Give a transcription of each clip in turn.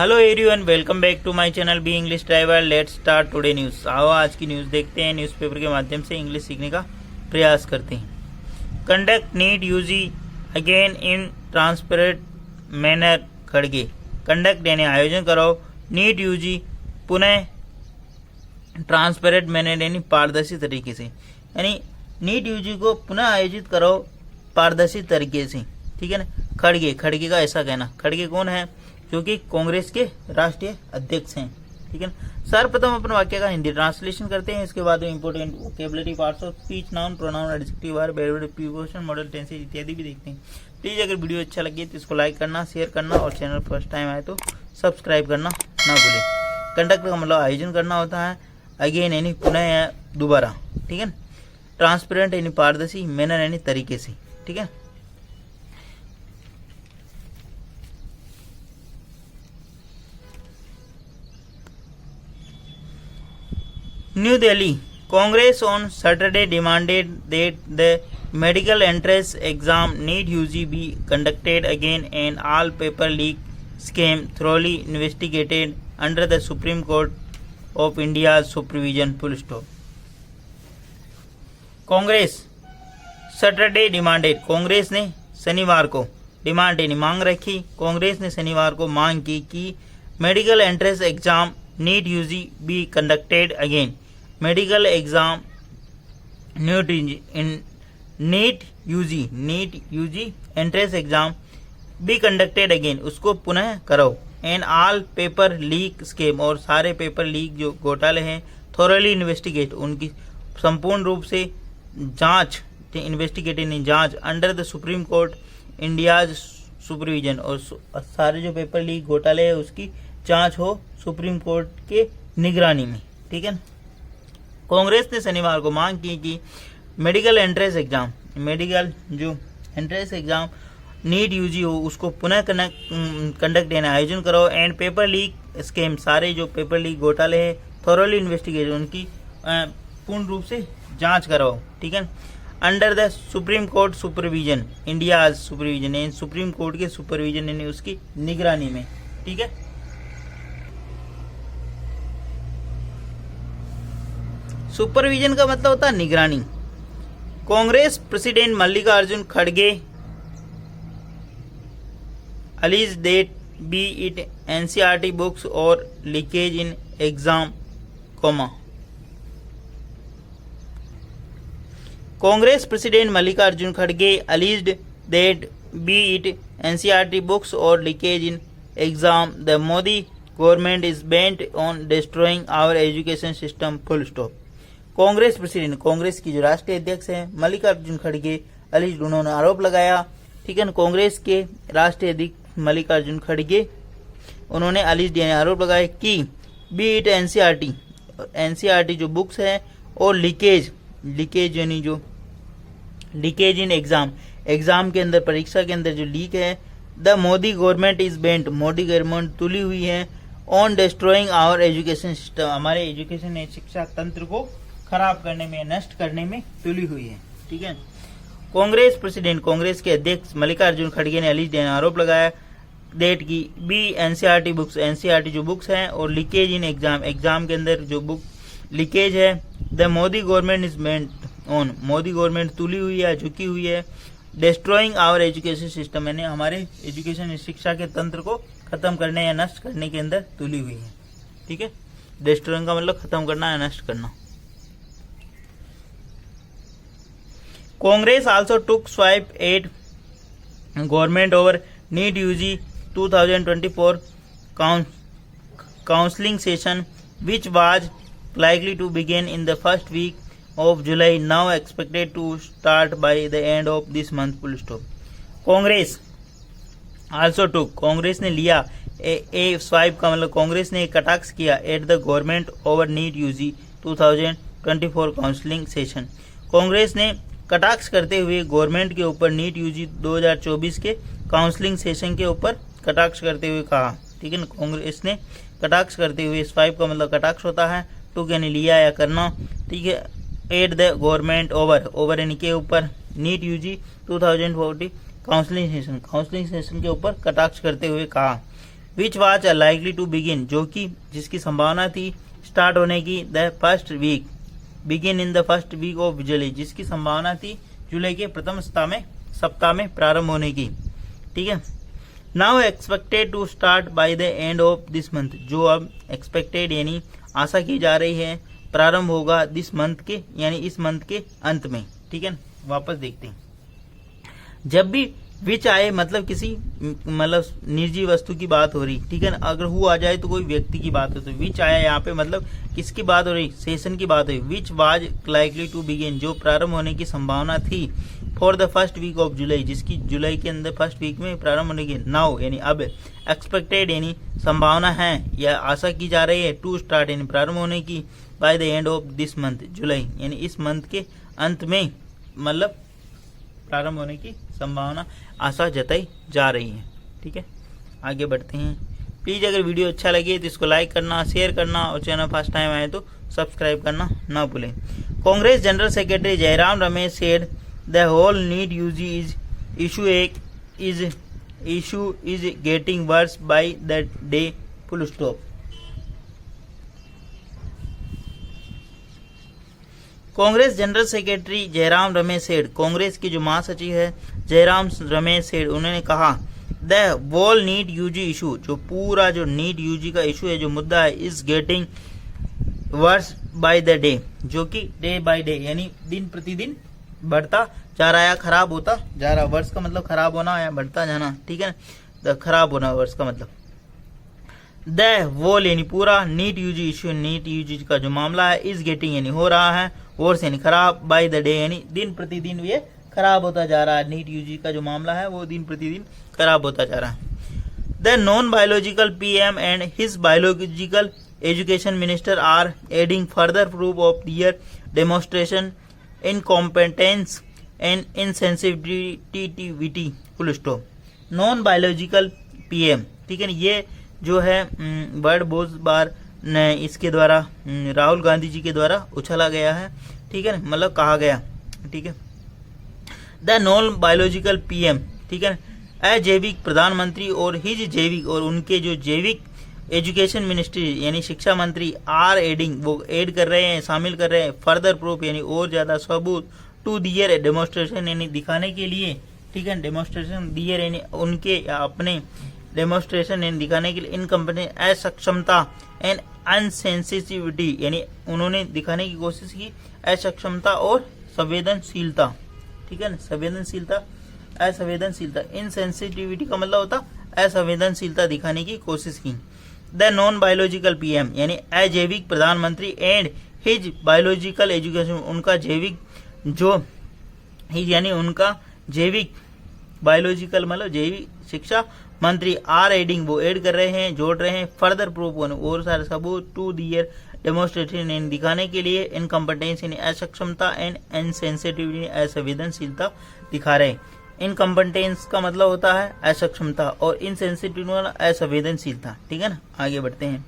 Hello everyone, welcome back to my channel B English driver. Let's start today news. आओ आज की news देखते हैं। न्यूज़पेपर के माध्यम से इंग्लिश सीखने का प्रयास करते हैं। Conduct NEET UG again in transparent manner. खड़गे कंडक्ट यानी आयोजन करो, नीट यूजी पुनः ट्रांसपेरेंट मैनर यानी पारदर्शी तरीके से, यानी नीट यूजी को पुनः आयोजित करो पारदर्शी तरीके से। ठीक है ना। खड़गे, खड़गे का ऐसा कहना। खड़गे कौन है? जो कि कांग्रेस के राष्ट्रीय अध्यक्ष हैं। ठीक है ना। सर्वप्रथम अपन वाक्य का हिंदी ट्रांसलेशन करते हैं, इसके बाद important vocabulary, parts of speech, noun, pronoun, adjective, verb, adverb, preposition, model tenses इत्यादि भी देखते हैं। प्लीज अगर वीडियो अच्छा लगे तो इसको लाइक करना, शेयर करना और चैनल फर्स्ट टाइम आए तो सब्सक्राइब करना ना भूलें। कंडक्ट का मतलब आयोजन करना होता है, अगेन यानी पुनः या दोबारा। ठीक है। ट्रांसपेरेंट यानी पारदर्शी, मैनर यानी तरीके से। ठीक है। New Delhi, Congress on Saturday demanded that the medical entrance exam NEET UG be conducted again and all paper leak scheme thoroughly investigated under the Supreme Court of India's supervision. Full stop. Congress Saturday demanded, Congress ने शनिवार को, demand यानी मांग रखी, कांग्रेस ने शनिवार को मांग की कि medical entrance exam NEET UG be conducted again. Medical exam NEET UG entrance exam be conducted again, उसको पुनः करो। And all paper leak scheme, और सारे पेपर लीक जो घोटाले हैं, थोरली इन्वेस्टिगेट, उनकी संपूर्ण रूप से जांच, इन्वेस्टिगेटिव जांच, under the supreme court India's supervision, और सारे जो पेपर लीक घोटाले है उसकी जांच हो सुप्रीम कोर्ट के निगरानी में। ठीक है। कांग्रेस ने शनिवार को मांग की कि मेडिकल एंट्रेंस एग्जाम, मेडिकल जो एंट्रेंस एग्जाम नीट यूजी हो उसको पुनः कंडक्ट यानी आयोजन करो। एंड पेपर लीक स्कीम, सारे जो पेपर लीक घोटाले हैं, थोरली इन्वेस्टिगेशन, उनकी पूर्ण रूप से जांच कराओ। ठीक है। Under the supreme court supervision, India supervision यानी सुप्रीम कोर्ट के सुपरविजन यानी उसकी निगरानी में। ठीक है। सुपरविजन का मतलब होता है निगरानी। कांग्रेस प्रेसिडेंट मल्लिकार्जुन खड़गे alleges that be it NCERT books और leakage in exam comma. Congress president Mallikarjun खड़गे alleged that be it NCERT books और leakage in exam the Modi government is bent on destroying our education system. Full stop. Congress president, Congress की जो राष्ट्रीय अध्यक्ष हैं मल्लिकार्जुन खड़गे अलीज्ड, उन्होंने आरोप लगाया। ठीक है। कांग्रेस के राष्ट्रीय अध्यक्ष मल्लिकार्जुन खड़गे उन्होंने अलीज्ड यानी आरोप लगाया कि बी इट एनसीईआरटी जो बुक्स है और लीकेज यानी जो लीकेज इन एग्जाम के अंदर, परीक्षा के अंदर जो लीक है, the Modi government is bent, Modi government तुली हुई है, on destroying our education system, हमारे एजुकेशन शिक्षा तंत्र को खराब करने में, नष्ट करने में तुली हुई है। ठीक है। कांग्रेस प्रेसिडेंट, कांग्रेस के अध्यक्ष मल्लिकार्जुन खड़गे ने अलीज्ड यानी आरोप लगाया डेट की बी एनसीईआरटी बुक्स, एनसीईआरटी जो बुक्स हैं और लीकेज इन एग्जाम के अंदर जो बुक लीकेज है, the Modi government is bent on, Modi government तुली हुई है, झुकी हुई है, डिस्ट्रॉइंग आवर एजुकेशन सिस्टम यानी हमारे एजुकेशन शिक्षा के तंत्र को खत्म करने या नष्ट करने के अंदर तुली हुई है। ठीक है। डिस्ट्रॉइंग का मतलब खत्म करना या नष्ट करना। Congress also took swipe at government over NEET UG 2024 counselling session which was likely to begin in the first week of July, now expected to start by the end of this month. Full stop. Congress also टुक, कांग्रेस ने लिया, ए swipe का मतलब कांग्रेस ने कटाक्ष किया, at the government over NEET UG 2024 counselling session, Congress ने कटाक्ष करते हुए गवर्नमेंट के ऊपर नीट यूजी 2024 के काउंसलिंग सेशन के ऊपर कटाक्ष करते हुए कहा। ठीक है ना। कांग्रेस ने कटाक्ष करते हुए, स्वाइप का मतलब कटाक्ष होता है, टुक यानी लिया या करना। ठीक है। एट द गवर्नमेंट ओवर यानी के ऊपर, नीट यूजी 2040 काउंसलिंग सेशन के ऊपर कटाक्ष करते हुए कहा, which was likely to begin, जो कि जिसकी संभावना थी स्टार्ट होने की, the first week, begin in the first week of July, जिसकी संभावना थी जुलाई के प्रथम सप्ताह में प्रारंभ होने की। ठीक है। Now expected to start by the end of this month, जो अब एक्सपेक्टेड यानी आशा की जा रही है प्रारंभ होगा दिस मंथ के यानी इस मंथ के अंत में। ठीक है। वापस देखते हैं, जब भी विच आए मतलब किसी निर्जीव वस्तु की बात हो रही। ठीक है ना। अगर हु आ जाए तो कोई व्यक्ति की बात हो, तो विच आया यहाँ पे मतलब किसकी बात हो रही, सेशन की बात हुई। Which was likely to begin, जो प्रारंभ होने की संभावना थी for the first week of July, जिसकी जुलाई के अंदर फर्स्ट वीक में प्रारंभ होने की। नाउ यानी अब, एक्सपेक्टेड यानी संभावना है या आशा की जा रही है, टू स्टार्ट यानी प्रारंभ होने की, by the end of this month July यानी इस मंथ के अंत में मतलब प्रारंभ होने की संभावना आशा जताई जा रही है। ठीक है। आगे बढ़ते हैं। प्लीज अगर वीडियो अच्छा लगे तो इसको लाइक करना, शेयर करना और चैनल फर्स्ट टाइम आए तो सब्सक्राइब करना ना भूलें। Congress general secretary Jairam Ramesh said the whole NEET UG issue is getting worse by the day, full stop. Congress general secretary Jairam Ramesh said, Congress की जो महासचिव है जयराम रमेश सेठ, उन्होंने कहा the whole NEET UG issue, जो पूरा जो नीट यूजी का इशू है, जो मुद्दा है, is getting worse by the day, जो कि डे बाय डे यानी दिन प्रतिदिन बढ़ता जा रहा है, खराब होता जा रहा। वर्ष का मतलब खराब होना या बढ़ता जाना। ठीक है ना। खराब होना वर्ष का मतलब। द वोल यानी पूरा, NEET UG issue NEET UG का जो मामला है, इज गेटिंग यानी हो रहा है, वर्स यानी खराब, बाय द डे यानी दिन प्रतिदिन ये खराब होता जा रहा है। नीट यूजी का जो मामला है वो दिन प्रतिदिन खराब होता जा रहा है। The non biological PM and his biological education minister are adding further proof of their demonstration incompetence and insensitivity, full stop. Non biological PM, ठीक है ना, ये जो है वर्ड बहुत बार इसके द्वारा राहुल गांधी जी के द्वारा उछला गया है। ठीक है ना, मतलब कहा गया। ठीक है। द नॉन बायोलॉजिकल पीएम, ठीक है ना, अजैविक प्रधानमंत्री और हिज जैविक और उनके जो जैविक एजुकेशन मिनिस्ट्री यानी शिक्षा मंत्री आर एडिंग, वो ऐड कर रहे हैं, शामिल कर रहे हैं, फर्दर प्रूफ यानी और ज्यादा सबूत, टू दियर डेमोन्स्ट्रेशन यानी दिखाने के लिए। ठीक है। डेमोन्स्ट्रेशन दियर यानी उनके या अपने, डेमोन्स्ट्रेशन यानी दिखाने के लिए, इनकम्पिटेंस असक्षमता एंड अनसेंसिटिविटी यानी उन्होंने दिखाने की कोशिश की असक्षमता और संवेदनशीलता। ठीक है ना, संवेदनशीलता असंवेदनशीलता, इनसेंसिटिविटी का मतलब होता असंवेदनशीलता दिखाने की कोशिश की। द नॉन बायोलॉजिकल पीएम यानी अजैविक प्रधानमंत्री एंड हिज बायोलॉजिकल एजुकेशन, उनका जैविक जो हिज यानी उनका जैविक, बायोलॉजिकल मतलब जैविक शिक्षा मंत्री आर एडिंग, वो ऐड कर रहे हैं, जोड़ रहे हैं, फर्दर प्रूफ और सारे सबूत, टू दियर डेमोन्स्ट्रेशन यानी दिखाने के लिए, इनकम्पिटेंस यानी असक्षमता एंड इनसेंसिटिविटी असंवेदनशीलता दिखा रहे। इनकम्पिटेंस का मतलब होता है असक्षमता और इनसेंसिटिविटी असंवेदनशीलता। ठीक है ना। आगे बढ़ते हैं।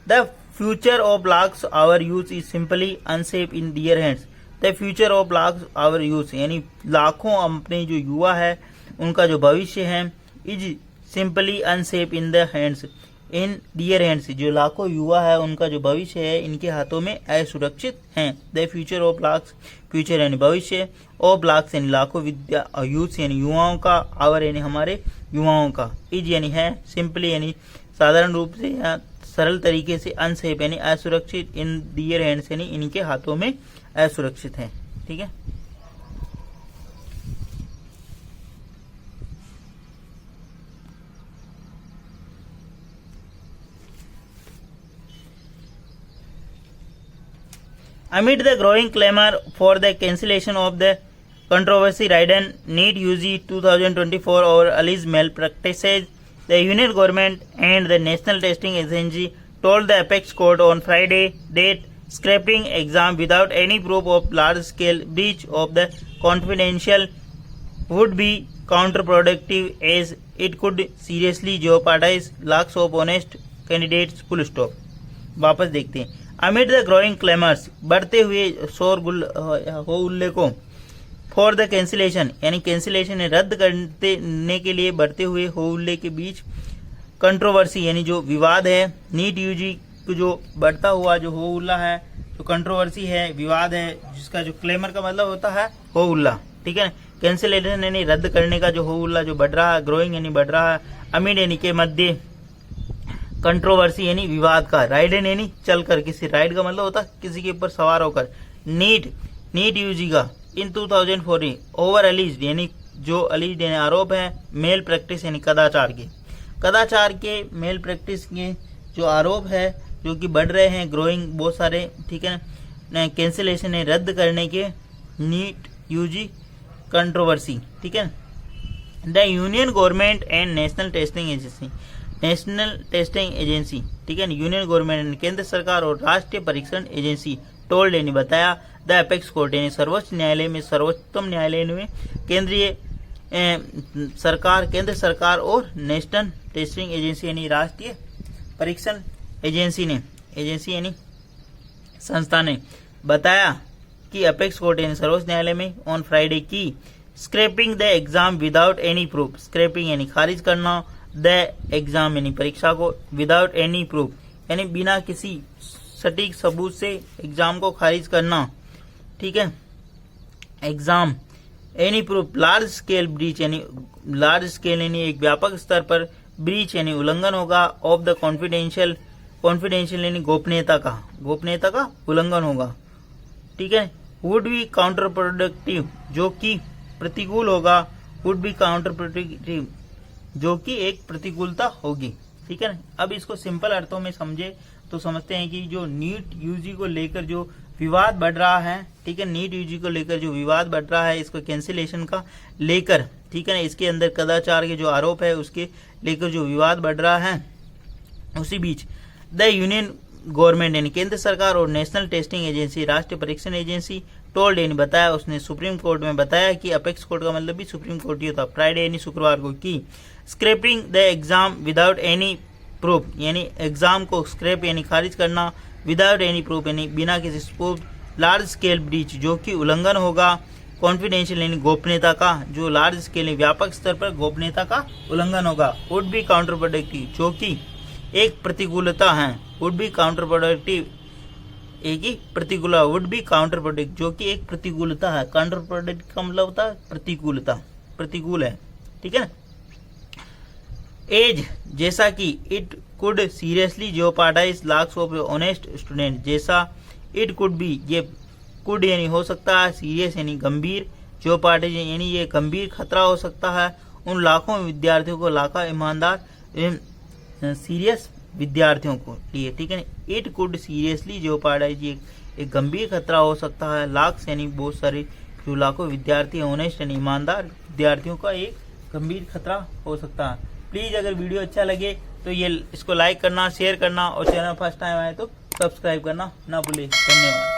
The future of lakhs our youth is simply unsafe in their hands. The future of lakhs our youth यानी लाखों अपने जो युवा है उनका जो भविष्य है, is simply unsafe in the hands, in their hands, जो लाखों युवा है उनका जो भविष्य है इनके हाथों में असुरक्षित हैं। The future of lakhs, future यानी भविष्य, ऑफ लाख्स यानी लाखों, विद्या यूथ यानी युवाओं का, आवर यानी हमारे युवाओं का, इज यानी है, सिंपली यानी साधारण रूप से या सरल तरीके से, अनसेफ यानी असुरक्षित, इन दियर हैंड्स यानी इनके हाथों में असुरक्षित है। ठीक है। Amid the growing clamor for the cancellation of the controversy ridden NEET UG 2024 over alleged malpractices, the Union Government and the National Testing Agency told the Apex Court on Friday that scrapping exam without any proof of large-scale breach of the confidential would be counterproductive as it could seriously jeopardize lakhs of honest candidates. Full stop. वापस देखते हैं। Amid the growing claimers, बढ़ते हुए शोर हो उल्ले को, for the cancellation यानी कैंसिलेशन रद्द करने के लिए बढ़ते हुए हो उल्ले के बीच, कंट्रोवर्सी यानी जो विवाद है, नीट यूजी को जो बढ़ता हुआ जो हो उल्ला है, जो कंट्रोवर्सी है, विवाद है, जिसका जो क्लेमर का मतलब होता है हो उल्ला, ठीक है। कैंसिलेशन यानी रद्द करने का जो हो उल्ला जो बढ़ रहा है, ग्रोइंग यानी बढ़ रहा है, अमीड यानी के मध्य, कंट्रोवर्सी यानी विवाद का, राइडन यानी चलकर, किसी राइड का मतलब होता है किसी के ऊपर सवार होकर, नीट यूजी का इन 2014 ओवर अलीज्ड यानी जो अलीज्ड यानी आरोप है, मेल प्रैक्टिस यानी कदाचार के मेल प्रैक्टिस के जो आरोप है जो कि बढ़ रहे हैं, ग्रोइंग बहुत सारे, ठीक है ना, कैंसिलेशन है रद्द करने के, नीट यूजी कंट्रोवर्सी, ठीक है। The union government and national testing agency, ठीक है, यूनियन गवर्नमेंट केंद्र सरकार और राष्ट्रीय परीक्षण एजेंसी टोल्ड यानी बताया, द अपेक्स कोर्ट यानी सर्वोच्च न्यायालय में, सर्वोच्चतम न्यायालय में केंद्र सरकार और नेशनल टेस्टिंग एजेंसी यानी राष्ट्रीय परीक्षण एजेंसी यानी संस्था ने बताया कि अपेक्स कोर्ट यानी सर्वोच्च न्यायालय में ऑन फ्राइडे की scrapping the exam without any proof, scrapping यानी खारिज करना, द एग्जाम यानी परीक्षा को, विदाउट एनी प्रूफ यानी बिना किसी सटीक सबूत से एग्जाम को खारिज करना, ठीक है। Exam any proof, large scale breach यानी एक व्यापक स्तर पर, ब्रीच यानी उल्लंघन होगा, ऑफ द कॉन्फिडेंशियल यानी गोपनीयता का उल्लंघन होगा, ठीक है। वुड बी काउंटर प्रोडक्टिव जो कि प्रतिकूल होगा, वुड बी काउंटर प्रोडक्टिव जो कि एक प्रतिकूलता होगी, ठीक है ना। अब इसको सिंपल अर्थों में समझे तो समझते हैं कि जो नीट यूजी को लेकर जो विवाद बढ़ रहा है, ठीक है, नीट यूजी को लेकर जो विवाद बढ़ रहा है, इसको कैंसिलेशन का लेकर, ठीक है ना, इसके अंदर कदाचार के जो आरोप है उसके लेकर जो विवाद बढ़ रहा है, उसी बीच द यूनियन गवर्नमेंट यानी केंद्र सरकार और नेशनल टेस्टिंग एजेंसी राष्ट्रीय परीक्षण एजेंसी टोल्ड यानी बताया, उसने सुप्रीम कोर्ट में बताया कि अपेक्स कोर्ट का मतलब भी सुप्रीम कोर्ट ही होता, फ्राइडे यानी शुक्रवार को, की scrapping the exam without any proof यानी एग्जाम को स्क्रैप यानी खारिज करना, विदाउट एनी प्रूफ यानी बिना किसी सबूत, लार्ज स्केल ब्रीच जो कि उल्लंघन होगा, कॉन्फिडेंशियल यानी गोपनीयता का, जो लार्ज स्केल व्यापक स्तर पर गोपनीयता का उल्लंघन होगा, वुड बी काउंटर प्रोडक्टिव जो कि एक प्रतिकूलता है, वुड बी काउंटर प्रोडक्टिव एक ही प्रतिकूल, वुड बी काउंटर प्रोडक्टिव जो कि एक प्रतिकूलता है, काउंटर प्रोडक्टिव का मतलब होता है प्रतिकूलता, प्रतिकूल है, ठीक है ना। एज जैसा कि it could seriously jeopardize lakhs of honest student, जैसा इट कुड बी, ये कुड यानी हो सकता है, सीरियस यानी गंभीर, जेओपार्डाइज यानी ये गंभीर खतरा हो सकता है उन लाखों विद्यार्थियों को, लाखों ईमानदार सीरियस विद्यार्थियों को लिए, ठीक है। इट कुड सीरियसली जेओपार्डाइज एक गंभीर खतरा हो सकता है, लाख यानी बहुत सारे जो लाखों विद्यार्थी ऑनेस्ट यानी ईमानदार विद्यार्थियों का एक गंभीर खतरा हो सकता है। प्लीज अगर वीडियो अच्छा लगे तो ये इसको लाइक करना, शेयर करना और चैनल फर्स्ट टाइम आए तो सब्सक्राइब करना ना भूले। धन्यवाद।